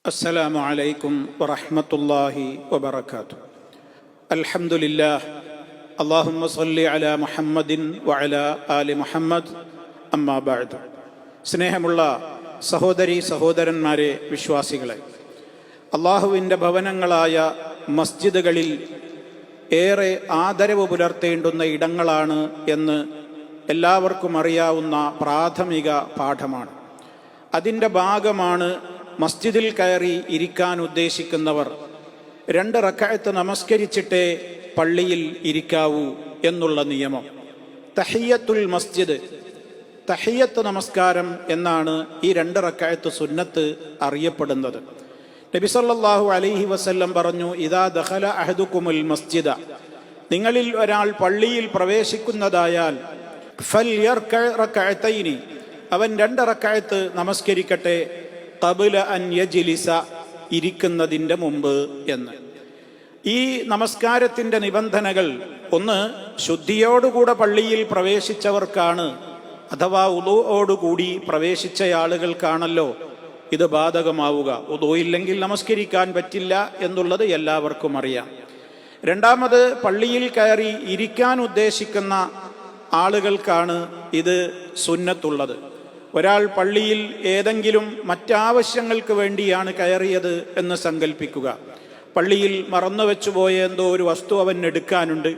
അസ്സലാമു അലൈക്കും വറഹ്മത്തുള്ളാഹി വബറകാതുഹു. അൽഹംദുലില്ലാഹ്. അല്ലാഹുമ്മ സ്വല്ലി അലാ മുഹമ്മദിൻ വഅലാ ആലി മുഹമ്മദ്. അമ്മാ ബഅദ്. സ്നേഹമുള്ള സഹോദരി സഹോദരന്മാരെ, വിശ്വാസികളെ, അള്ളാഹുവിൻ്റെ ഭവനങ്ങളായ മസ്ജിദുകളിൽ ഏറെ ആദരവ് പുലർത്തേണ്ടുന്ന ഇടങ്ങളാണ് എന്ന് എല്ലാവർക്കും അറിയാവുന്ന പ്രാഥമിക പാഠമാണ്. അതിൻ്റെ ഭാഗമാണ് മസ്ജിദിൽ കയറി ഇരിക്കാൻ ഉദ്ദേശിക്കുന്നവർ 2 റക്അത്ത് നമസ്കരിച്ചിട്ടേ പള്ളിയിൽ ഇരിക്കാവൂ എന്നുള്ള നിയമം. തഹിയ്യത്തുൽ മസ്ജിദ്, തഹിയ്യത്ത് നമസ്കാരം എന്നാണ് ഈ 2 റക്അത്ത് സുന്നത്ത് അറിയപ്പെടുന്നത്. നബി സല്ലല്ലാഹു അലൈഹി വസല്ലം പറഞ്ഞു, ഇദാ ദഖല അഹദുകുമുൽ മസ്ജിദ, നിങ്ങളിൽ ഒരാൾ പള്ളിയിൽ പ്രവേശിക്കുന്നതായാൽ ഫൽയർക റക്അത്തൈനി, അവൻ 2 റക്അത്ത് നമസ്കരിക്കട്ടെ, ഖബ്ല അൻ യജ്ലിസ, ഇരിക്കുന്നതിൻ്റെ മുമ്പ് എന്ന്. ഈ നമസ്കാരത്തിൻ്റെ നിബന്ധനകൾ, ഒന്ന്, ശുദ്ധിയോടുകൂടെ പള്ളിയിൽ പ്രവേശിച്ചവർക്കാണ്, അഥവാ ഉളൂഓടുകൂടി പ്രവേശിച്ച ആളുകൾക്കാണല്ലോ ഇത് ബാധകമാവുക. ഉളൂ ഇല്ലെങ്കിൽ നമസ്കരിക്കാൻ പറ്റില്ല എന്നുള്ളത് എല്ലാവർക്കും അറിയാം. രണ്ടാമത്, പള്ളിയിൽ കയറി ഇരിക്കാൻ ഉദ്ദേശിക്കുന്ന ആളുകൾക്കാണ് ഇത് സുന്നത്തുള്ളത്. ഒരാൾ പള്ളിയിൽ ഏതെങ്കിലും മറ്റാവശ്യങ്ങൾക്ക് വേണ്ടിയാണ് കയറിയത് എന്ന് സങ്കല്പിക്കുക. പള്ളിയിൽ മറന്നുവെച്ചുപോയ എന്തോ ഒരു വസ്തു അവൻ എടുക്കാനുണ്ട്,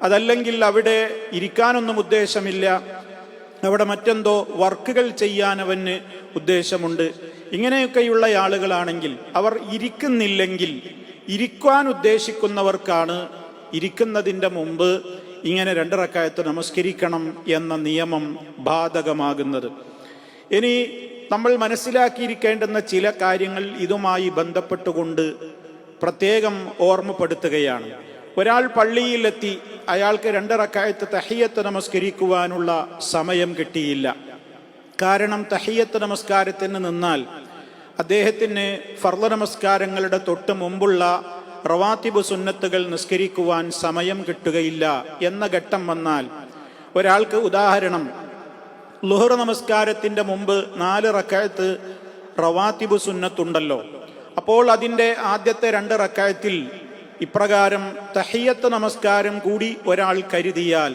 അതല്ലെങ്കിൽ അവിടെ ഇരിക്കാനൊന്നും ഉദ്ദേശമില്ല, അവിടെ മറ്റെന്തോ വർക്കുകൾ ചെയ്യാൻ അവന് ഉദ്ദേശമുണ്ട്. ഇങ്ങനെയൊക്കെയുള്ള ആളുകളാണെങ്കിൽ, അവർ ഇരിക്കുന്നില്ലെങ്കിൽ ഇരിക്കാൻ ഉദ്ദേശിക്കുന്നവർക്കാണ് ഇരിക്കുന്നതിൻ്റെ മുമ്പ് ഇങ്ങനെ 2 റക്അത്ത് നമസ്കരിക്കണം എന്ന നിയമം ബാധകമാകുന്നത്. ഇനി നമ്മൾ മനസ്സിലാക്കിയിരിക്കേണ്ടുന്ന ചില കാര്യങ്ങൾ ഇതുമായി ബന്ധപ്പെട്ടുകൊണ്ട് പ്രത്യേകം ഓർമ്മപ്പെടുത്തുകയാണ്. ഒരാൾ പള്ളിയിലെത്തി, അയാൾക്ക് 2 റക്അത്ത് തഹിയ്യത്ത് നമസ്കരിക്കുവാനുള്ള സമയം കിട്ടിയില്ല. കാരണം തഹിയ്യത്ത് നമസ്കാരത്തിന് നിന്നാൽ അദ്ദേഹത്തിന് ഫർള് നമസ്കാരങ്ങളുടെ തൊട്ട് മുമ്പുള്ള റവാത്തിബ് സുന്നത്തുകൾ നിസ്കരിക്കുവാൻ സമയം കിട്ടുകയില്ല എന്ന ഘട്ടം വന്നാൽ, ഒരാൾക്ക് ഉദാഹരണം, ളുഹർ നമസ്കാരത്തിൻ്റെ മുമ്പ് 4 റക്അത്ത് റവാത്തിബ് സുന്നത്തുണ്ടല്ലോ, അപ്പോൾ അതിൻ്റെ ആദ്യത്തെ 2 റക്അത്തിൽ ഇപ്രകാരം തഹിയ്യത്ത് നമസ്കാരം കൂടി ഒരാൾ കരുതിയാൽ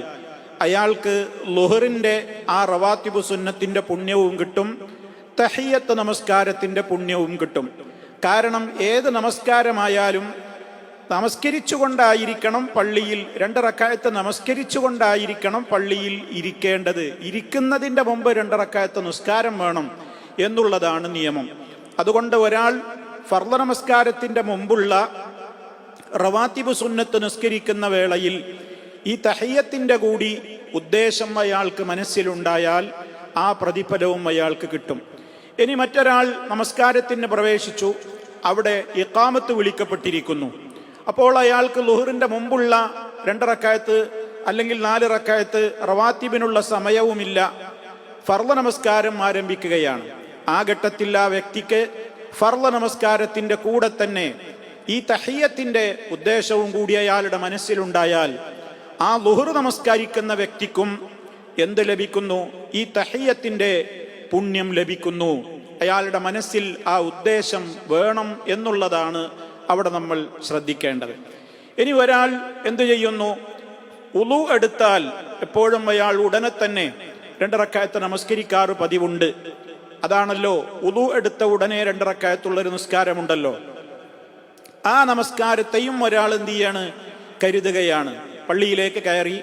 അയാൾക്ക് ളുഹറിൻ്റെ ആ റവാത്തിബ് സുന്നത്തിൻ്റെ പുണ്യവും കിട്ടും, തഹിയ്യത്ത് നമസ്കാരത്തിൻ്റെ പുണ്യവും കിട്ടും. കാരണം ഏത് നമസ്കാരമായാലും നമസ്കരിച്ചുകൊണ്ടായിരിക്കണം പള്ളിയിൽ, 2 റക്അത്ത് നമസ്കരിച്ചുകൊണ്ടായിരിക്കണം പള്ളിയിൽ ഇരിക്കേണ്ടത്. ഇരിക്കുന്നതിൻ്റെ മുമ്പ് 2 റക്അത്ത് നിസ്കാരം വേണം എന്നുള്ളതാണ് നിയമം. അതുകൊണ്ട് ഒരാൾ ഫർള് നമസ്കാരത്തിൻ്റെ മുമ്പുള്ള റവാത്തിബ് സുന്നത്ത് നിസ്കരിക്കുന്ന വേളയിൽ ഈ തഹിയ്യത്തിൻ്റെ കൂടി ഉദ്ദേശം അയാൾക്ക് മനസ്സിലുണ്ടായാൽ ആ പ്രതിഫലവും അയാൾക്ക് കിട്ടും. ഇനി മറ്റൊരാൾ നമസ്കാരത്തിന് പ്രവേശിച്ചു, അവിടെ ഇഖാമത്ത് വിളിക്കപ്പെട്ടിരിക്കുന്നു. അപ്പോൾ അയാൾക്ക് ളുഹറിൻ്റെ മുമ്പുള്ള 2 റക്അത്ത് അല്ലെങ്കിൽ 4 റക്അത്ത് റവാത്തിബിനുള്ള സമയവുമില്ല, ഫർള് നമസ്കാരം ആരംഭിക്കുകയാണ്. ആ ഘട്ടത്തിൽ ആ വ്യക്തിക്ക് ഫർള് നമസ്കാരത്തിൻ്റെ കൂടെ തന്നെ ഈ തഹിയ്യത്തിൻ്റെ ഉദ്ദേശവും കൂടി അയാളുടെ മനസ്സിലുണ്ടായാൽ ആ ളുഹർ നമസ്കരിക്കുന്ന വ്യക്തിക്കും എന്ത് ലഭിക്കുന്നു? ഈ തഹിയ്യത്തിൻ്റെ പുണ്യം ലഭിക്കുന്നു. അയാളുടെ മനസ്സിൽ ആ ഉദ്ദേശം വേണം എന്നുള്ളതാണ് അവിടെ നമ്മൾ ശ്രദ്ധിക്കേണ്ടത്. ഇനി ഒരാൾ എന്തു ചെയ്യുന്നു? ഉളു എടുത്താൽ എപ്പോഴും അയാൾ ഉടനെ തന്നെ 2 റക്അത്ത് നമസ്കരിക്കാറ് പതിവുണ്ട്. അതാണല്ലോ, ഉളു എടുത്ത ഉടനെ 2 റക്അത്തുള്ളൊരു നിസ്കാരമുണ്ടല്ലോ. ആ നമസ്കാരത്തെയും ഒരാൾ എന്ത് ചെയ്യാണ്? കരുതുകയാണ്. പള്ളിയിലേക്ക് കയറി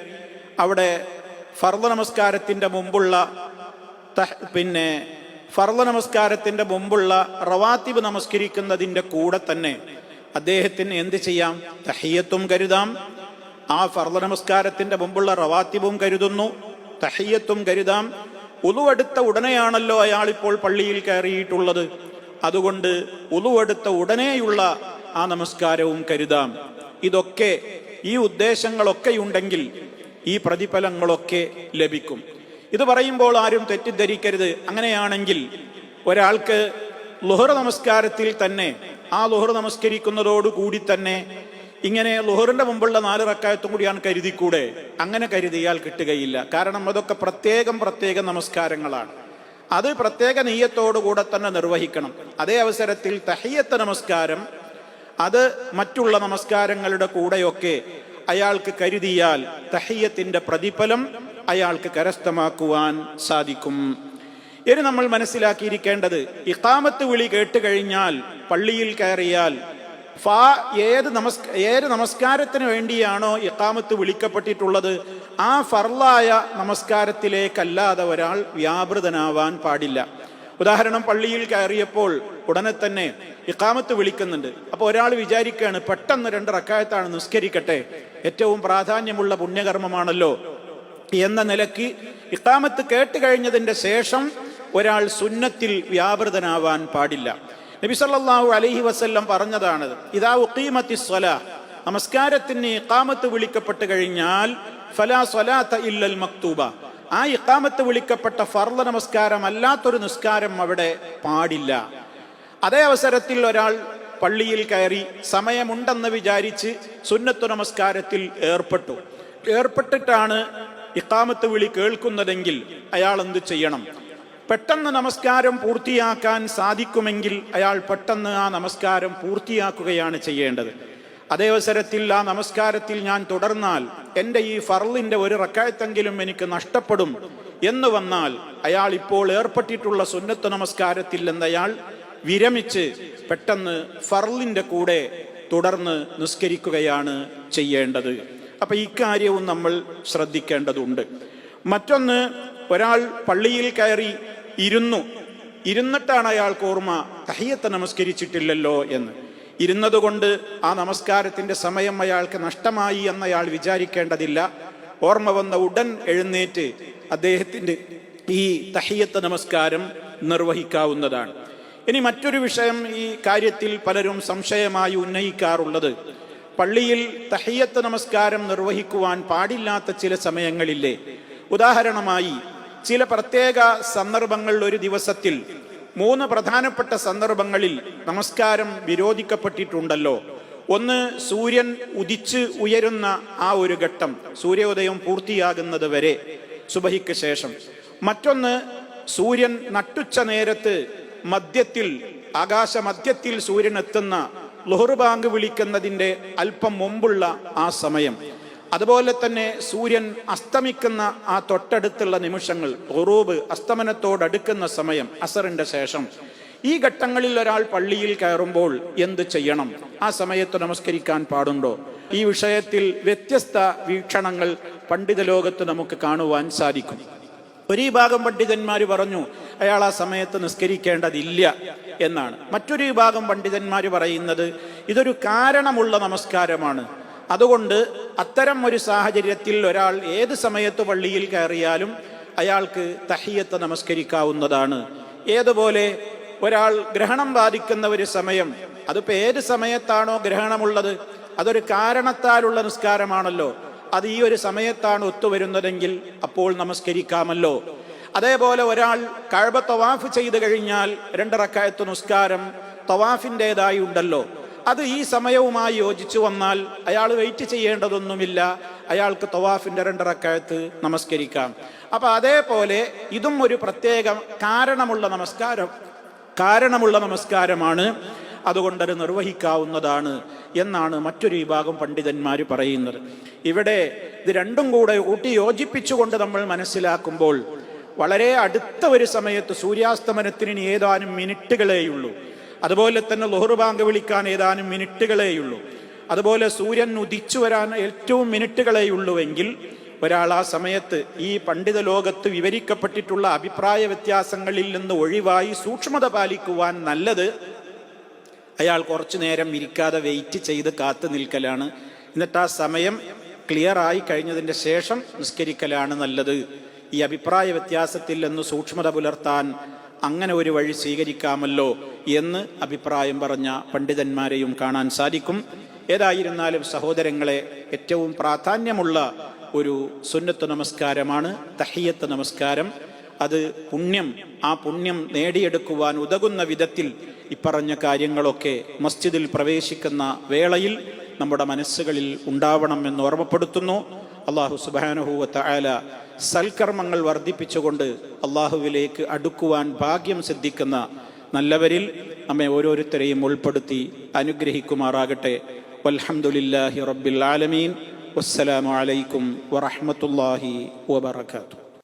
അവിടെ ഫർള് നമസ്കാരത്തിൻ്റെ മുമ്പുള്ള ഫർള് നമസ്കാരത്തിൻ്റെ മുമ്പുള്ള റവാത്തിബ് നമസ്കരിക്കുന്നതിൻ്റെ കൂടെ തന്നെ അദ്ദേഹത്തിന് എന്ത് ചെയ്യാം? തഹിയ്യത്തും കരുതാം, ആ ഫർള് നമസ്കാരത്തിൻ്റെ മുമ്പുള്ള റവാത്തിബും കരുതുന്നു, തഹിയ്യത്തും കരുതാം. ഉളു എടുത്ത ഉടനെയാണല്ലോ അയാളിപ്പോൾ പള്ളിയിൽ കയറിയിട്ടുള്ളത്, അതുകൊണ്ട് ഉളു എടുത്ത ഉടനെയുള്ള ആ നമസ്കാരവും കരുതാം. ഇതൊക്കെ, ഈ ഉദ്ദേശങ്ങളൊക്കെ ഉണ്ടെങ്കിൽ ഈ പ്രതിഫലങ്ങളൊക്കെ ലഭിക്കും. ഇത് പറയുമ്പോൾ ആരും തെറ്റിദ്ധരിക്കരുത്. അങ്ങനെയാണെങ്കിൽ ഒരാൾക്ക് ളുഹർ നമസ്കാരത്തിൽ തന്നെ, ആ ളുഹർ നമസ്കരിക്കുന്നതോടുകൂടി തന്നെ ഇങ്ങനെ ളുഹറിന്റെ മുമ്പുള്ള 4 റക്അത്തും കൂടിയാണ് കരുതിക്കൂടെ? അങ്ങനെ കരുതിയാൽ കിട്ടുകയില്ല. കാരണം അതൊക്കെ പ്രത്യേകം നമസ്കാരങ്ങളാണ്. അത് പ്രത്യേക നിയ്യത്തോടുകൂടെ തന്നെ നിർവഹിക്കണം. അതേ അവസരത്തിൽ തഹിയ്യത്ത് നമസ്കാരം അത് മറ്റുള്ള നമസ്കാരങ്ങളുടെ കൂടെയൊക്കെ അയാൾക്ക് കരുതിയാൽ തഹിയ്യത്തിന്റെ പ്രതിഫലം അയാൾക്ക് കരസ്ഥമാക്കുവാൻ സാധിക്കും. ഇനി നമ്മൾ മനസ്സിലാക്കിയിരിക്കേണ്ടത്, ഇഖാമത്ത് വിളി കേട്ടുകഴിഞ്ഞാൽ പള്ളിയിൽ കയറിയാൽ ഏത് നമസ്കാരത്തിന് വേണ്ടിയാണോ ഇഖാമത്ത് വിളിക്കപ്പെട്ടിട്ടുള്ളത് ആ ഫർളായ നമസ്കാരത്തിലേക്കല്ലാതെ ഒരാൾ വ്യാപൃതനാവാൻ പാടില്ല. ഉദാഹരണം, പള്ളിയിൽ കയറിയപ്പോൾ ഉടനെ തന്നെ ഇഖാമത്ത് വിളിക്കുന്നുണ്ട്. അപ്പോൾ ഒരാൾ വിചാരിക്കുകയാണ് പെട്ടെന്ന് 2 റക്അത്താണ് നിസ്കരിക്കട്ടെ, ഏറ്റവും പ്രാധാന്യമുള്ള പുണ്യകർമ്മമാണല്ലോ എന്ന നിലയ്ക്ക് ഇഖാമത്ത് കേട്ട് കഴിഞ്ഞതിന്റെ ശേഷം ഒരാൾ സുന്നത്തിൽ വ്യാപൃതനാവാൻ പാടില്ല. നബി സല്ലല്ലാഹു അലൈഹി വസല്ലം പറഞ്ഞതാണ്, ഇദാ ഉഖീമത്തിസ് സ്വലാഹ്, നമസ്കാരത്തിന് ഇഖാമത്ത് വിളിക്കപ്പെട്ട് കഴിഞ്ഞാൽ ഫലാ സ്വലാത്ത ഇല്ലൽ മക്തൂബ, ആ ഇഖാമത്ത് വിളിക്കപ്പെട്ട ഫർള് നമസ്കാരം അല്ലാത്തൊരു നിസ്കാരം അവിടെ പാടില്ല. അതേ അവസരത്തിൽ ഒരാൾ പള്ളിയിൽ കയറി സമയമുണ്ടെന്ന് വിചാരിച്ച് സുന്നത്തു നമസ്കാരത്തിൽ ഏർപ്പെട്ടിട്ടാണ് ഇഖാമത്ത് വിളി കേൾക്കുന്നതെങ്കിൽ അയാൾ എന്ത് ചെയ്യണം? പെട്ടെന്ന് നമസ്കാരം പൂർത്തിയാക്കാൻ സാധിക്കുമെങ്കിൽ അയാൾ പെട്ടെന്ന് ആ നമസ്കാരം പൂർത്തിയാക്കുകയാണ് ചെയ്യേണ്ടത്. അതേ അവസരത്തിൽ ആ നമസ്കാരത്തിൽ ഞാൻ തുടർന്നാൽ എൻ്റെ ഈ ഫർളിന്റെ 1 റക്അത്തെങ്കിലും എനിക്ക് നഷ്ടപ്പെടും എന്ന് വന്നാൽ അയാൾ ഇപ്പോൾ ഏർപ്പെട്ടിട്ടുള്ള സുന്നത്ത് നമസ്കാരത്തിൽ നിന്ന് അയാൾ വിരമിച്ച് പെട്ടെന്ന് ഫർളിന്റെ കൂടെ തുടർന്ന് നിസ്കരിക്കുകയാണ് ചെയ്യേണ്ടത്. അപ്പൊ ഇക്കാര്യവും നമ്മൾ ശ്രദ്ധിക്കേണ്ടതുണ്ട്. മറ്റൊന്ന്, ഒരാൾ പള്ളിയിൽ കയറി ഇരുന്നിട്ടാണ് അയാൾക്ക് ഓർമ്മ തഹിയ്യത്ത് നമസ്കരിച്ചിട്ടില്ലല്ലോ എന്ന്. ഇരുന്നതുകൊണ്ട് ആ നമസ്കാരത്തിന്റെ സമയം അയാൾക്ക് നഷ്ടമായി എന്ന് അയാൾ വിചാരിക്കേണ്ടതില്ല. ഓർമ്മ വന്ന ഉടൻ എഴുന്നേറ്റ് അദ്ദേഹത്തിന്റെ ഈ തഹിയ്യത്ത് നമസ്കാരം നിർവഹിക്കാവുന്നതാണ്. ഇനി മറ്റൊരു വിഷയം ഈ കാര്യത്തിൽ പലരും സംശയമായി ഉന്നയിക്കാറുള്ളത്, പള്ളിയിൽ തഹിയ്യത്ത് നമസ്കാരം നിർവഹിക്കുവാൻ പാടില്ലാത്ത ചില സമയങ്ങളില്ലേ? ഉദാഹരണമായി ചില പ്രത്യേക സന്ദർഭങ്ങളിൽ, ഒരു ദിവസത്തിൽ 3 പ്രധാനപ്പെട്ട സന്ദർഭങ്ങളിൽ നമസ്കാരം വിരോധിക്കപ്പെട്ടിട്ടുണ്ടല്ലോ. ഒന്ന്, സൂര്യൻ ഉദിച്ച് ഉയരുന്ന ആ ഒരു ഘട്ടം, സൂര്യോദയം പൂർത്തിയാകുന്നത് വരെ സുബഹിക്ക് ശേഷം. മറ്റൊന്ന്, സൂര്യൻ നട്ടുച്ച നേരത്ത് ആകാശമധ്യത്തിൽ സൂര്യൻ എത്തുന്ന ളുഹർ ബാങ്ക് വിളിക്കുന്നതിന്റെ അല്പം മുമ്പുള്ള ആ സമയം. അതുപോലെ തന്നെ സൂര്യൻ അസ്തമിക്കുന്ന ആ തൊട്ടടുത്തുള്ള നിമിഷങ്ങൾ, ഖുറൂബ്, അസ്തമനത്തോടടുക്കുന്ന സമയം, അസറിന്റെ ശേഷം. ഈ ഘട്ടങ്ങളിൽ ഒരാൾ പള്ളിയിൽ കയറുമ്പോൾ എന്ത് ചെയ്യണം? ആ സമയത്ത് നമസ്കരിക്കാൻ പാടുണ്ടോ? ഈ വിഷയത്തിൽ വ്യത്യസ്ത വീക്ഷണങ്ങൾ പണ്ഡിത ലോകത്ത് നമുക്ക് കാണുവാൻ സാധിക്കും. ഒരു വിഭാഗം പണ്ഡിതന്മാർ പറഞ്ഞു അയാൾ ആ സമയത്ത് നിസ്കരിക്കേണ്ടതില്ല എന്നാണ്. മറ്റൊരു വിഭാഗം പണ്ഡിതന്മാർ പറയുന്നത് ഇതൊരു കാരണമുള്ള നമസ്കാരമാണ്, അതുകൊണ്ട് അത്തരം ഒരു സാഹചര്യത്തിൽ ഒരാൾ ഏത് സമയത്ത് പള്ളിയിൽ കയറിയാലും അയാൾക്ക് തഹിയ്യത്ത് നമസ്കരിക്കാവുന്നതാണ്. ഏതുപോലെ ഒരാൾ ഗ്രഹണം ബാധിക്കുന്ന ഒരു സമയം, അതിപ്പോൾ ഏത് സമയത്താണോ ഗ്രഹണമുള്ളത് അതൊരു കാരണത്താലുള്ള നിസ്കാരമാണല്ലോ, അത് ഈ ഒരു സമയത്താണ് ഒത്തുവരുന്നതെങ്കിൽ അപ്പോൾ നമസ്കരിക്കാമല്ലോ. അതേപോലെ ഒരാൾ കഅബ തവാഫ് ചെയ്ത് കഴിഞ്ഞാൽ 2 റക്അത്ത് നിസ്കാരം തവാഫിൻ്റെതായി ഉണ്ടല്ലോ, അത് ഈ സമയവുമായി യോജിച്ചു വന്നാൽ അയാൾ വെയിറ്റ് ചെയ്യേണ്ടതൊന്നുമില്ല, അയാൾക്ക് തവാഫിന്റെ 2 റക്അത്ത് നമസ്കരിക്കാം. അപ്പൊ അതേപോലെ ഇതും ഒരു പ്രത്യേക കാരണമുള്ള നമസ്കാരമാണ്, അതുകൊണ്ടത് നിർവഹിക്കാവുന്നതാണ് എന്നാണ് മറ്റൊരു വിഭാഗം പണ്ഡിതന്മാർ പറയുന്നത്. ഇവിടെ ഇത് രണ്ടും കൂടെ കൂട്ടി യോജിപ്പിച്ചുകൊണ്ട് നമ്മൾ മനസ്സിലാക്കുമ്പോൾ വളരെ അടുത്ത ഒരു സമയത്ത്, സൂര്യാസ്തമനത്തിന് ഏതാനും മിനിറ്റുകളേയുള്ളൂ, അതുപോലെ തന്നെ ളുഹർ ബാങ്ക് വിളിക്കാൻ ഏതാനും മിനിറ്റുകളേയുള്ളൂ, അതുപോലെ സൂര്യൻ ഉദിച്ചു വരാൻ ഏറ്റവും മിനിറ്റുകളേയുള്ളൂവെങ്കിൽ ഒരാൾ ആ സമയത്ത് ഈ പണ്ഡിത ലോകത്ത് വിവരിക്കപ്പെട്ടിട്ടുള്ള അഭിപ്രായ വ്യത്യാസങ്ങളിൽ നിന്ന് ഒഴിവായി സൂക്ഷ്മത പാലിക്കുവാൻ നല്ലത് അയാൾ കുറച്ചു നേരം ഇരിക്കാതെ വെയിറ്റ് ചെയ്ത് കാത്തു നിൽക്കലാണ്. എന്നിട്ട് ആ സമയം ക്ലിയർ ആയി കഴിഞ്ഞതിൻ്റെ ശേഷം നിസ്കരിക്കലാണ് നല്ലത്. ഈ അഭിപ്രായ വ്യത്യാസത്തിൽ നിന്ന് സൂക്ഷ്മത പുലർത്താൻ അങ്ങനെ ഒരു വഴി സ്വീകരിക്കാമല്ലോ എന്ന് അഭിപ്രായം പറഞ്ഞ പണ്ഡിതന്മാരെയും കാണാൻ സാധിക്കും. ഏതായിരുന്നാലും സഹോദരങ്ങളെ, ഏറ്റവും പ്രാധാന്യമുള്ള ഒരു സുന്നത്ത് നമസ്കാരമാണ് തഹിയ്യത്ത് നമസ്കാരം. അത് ആ പുണ്യം നേടിയെടുക്കുവാൻ ഉതകുന്ന വിധത്തിൽ ഇപ്പറഞ്ഞ കാര്യങ്ങളൊക്കെ മസ്ജിദിൽ പ്രവേശിക്കുന്ന വേളയിൽ നമ്മുടെ മനസ്സുകളിൽ ഉണ്ടാവണം എന്ന് ഓർമ്മപ്പെടുത്തുന്നു. അള്ളാഹു സുബ്ഹാനഹു വ തആല സൽക്കർമ്മങ്ങൾ വർദ്ധിപ്പിച്ചുകൊണ്ട് അള്ളാഹുവിലേക്ക് അടുക്കുവാൻ ഭാഗ്യം സിദ്ധിക്കുന്ന നല്ലവരിൽ നമ്മെ ഓരോരുത്തരെയും ഉൾപ്പെടുത്തി അനുഗ്രഹിക്കുമാറാകട്ടെ. വൽഹംദുലില്ലാഹി റബ്ബിൽ ആലമീൻ. വസ്സലാമു അലൈക്കും വറഹ്മത്തുള്ളാഹി വബറകാതുഹു.